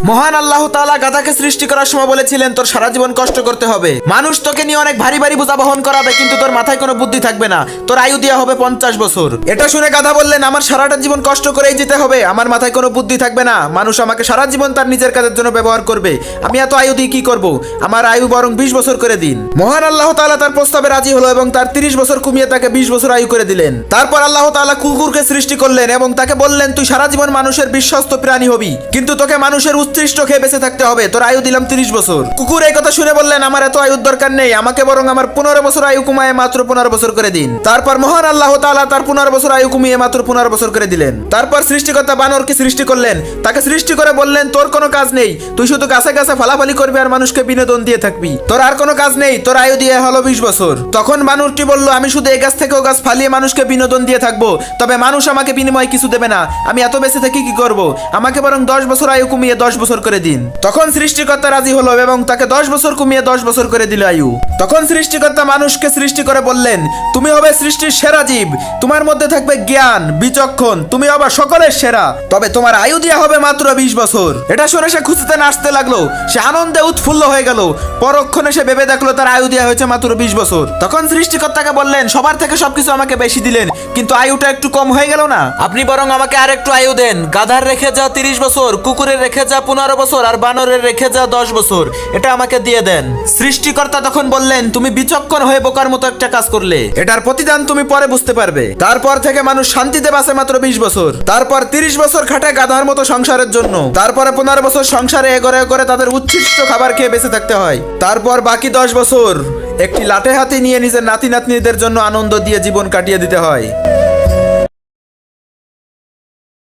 মহান আল্লাহ তাআলা গাধাকে সৃষ্টি করার সময় বলেছিলেন তোর সারা জীবন কষ্ট করতে হবে, মানুষ তোকে নিয়ে অনেক ভারী ভারী বোঝা বহন করাবে, কিন্তু তোর মাথায় কোনো বুদ্ধি থাকবে না, তোর আয়ু দেওয়া হবে 50 বছর। এটা শুনে গাধা বললেন আমার সারাটা জীবন কষ্ট করেই যেতে হবে, আমার মাথায় কোনো বুদ্ধি থাকবে না, মানুষ আমাকে সারা জীবন তার নিজের কাজের জন্য ব্যবহার করবে, আমি এত আয়ু দিয়ে কি করব, আমার আয়ু বরং 20 বছর করে দিন। মহান আল্লাহ তাআলা তার প্রস্তাবে রাজি হলো এবং তার 30 বছর কমিয়ে তাকে 20 বছর আয়ু করে দিলেন। তারপর আল্লাহ তাআলা কুকুরকে সৃষ্টি করলেন এবং তাকে বললেন তুই সারা জীবন মানুষের বিশ্বস্ত প্রাণী হবি, কিন্তু তোকে মানুষের উৎকৃষ্ট খেয়ে বেঁচে থাকতে হবে, তোর আয়ু দিলাম 30 বছর। কুকুর এই কথা শুনে বললেন আমার এত আয়ুর দরকার নেই, আমাকে বরং আমার 15 বছর আয়ু কমায় মাত্র 15 বছর করে দিন। তারপর মহান আল্লাহ তাআলা তার 15 বছর আয়ু কমিয়ে মাত্র 15 বছর করে দিলেন। তারপর সৃষ্টিকর্তা বানরকে সৃষ্টি করলেন, তাকে সৃষ্টি করে বললেন তোর কোনো কাজ নেই, তুই শুধু গাছে গাছে ফালাফালি করবি আর মানুষকে বিনোদন দিয়ে থাকবি, তোর আর কোনো কাজ নেই, তোর আয়ু দিয়ে হলো 20 বছর। তখন বানরটি বলল আমি শুধু এই গাছ থেকে ও গাছ ফালিয়ে মানুষকে বিনোদন দিয়ে থাকবো, তবে মানুষ আমাকে বিনিময় কিছু দেবে না, আমি এত বেঁচে থেকে কি করব, আমাকে বরং 10 বছর আয়ু কমিয়ে 10 বছর করে দিন। তখন সৃষ্টিকর্তা রাজি হলো এবং তাকে 10 বছর কমিয়ে 10 বছর করে দিল আয়ু। তখন সৃষ্টিকর্তা মানুষকে সৃষ্টি করে বললেন তুমি হবে সৃষ্টির সেরা জীব, তোমার মধ্যে থাকবে জ্ঞান বিচক্ষণ, তুমি হবে সকলের সেরা, তবে তোমার আয়ু দেওয়া হবে মাত্র 20 বছর। এটা শুনে সে খুশিতে নাচতে লাগলো, সে আনন্দে উৎফুল্ল হয়ে গেল। পরক্ষণে সে ভেবে দেখলো তার আয়ু দেওয়া হয়েছে মাত্র 20 বছর। তখন সৃষ্টিকর্তাকে বললেন সবার থেকে সবকিছু আমাকে বেশি দিলেন, কিন্তু আয়ুটা একটু কম হয়ে গেল না, আপনি বরং আমাকে আর একটু আয়ু দেন, গাধার রেখে যা 30 বছর, কুকুরের রেখে যা 15 বছর আর বানরের রেখে যা 10 বছর, এটা আমাকে দিয়ে দেন। সৃষ্টিকর্তা তখন বললেন তুমি বিচক্ষণ হয়ে বোকার মতো একটা কাজ করলে, এটার প্রতিদান তুমি পরে বুঝতে পারবে। তারপর থেকে মানুষ শান্তিতে বাঁচে মাত্র 20 বছর। তারপর 30 বছর খাটে গাধার মতো সংসারের জন্য, তারপরে 15 বছর সংসারে এগরে এগরে তাদের উচ্ছিষ্ট খাবার খেয়ে বেঁচে থাকতে হয়। তারপর বাকি 10 বছর একটি লাঠে হাতে নিয়ে নিজের নাতি নাতনিদের জন্য আনন্দ দিয়ে জীবন কাটিয়ে দিতে হয়।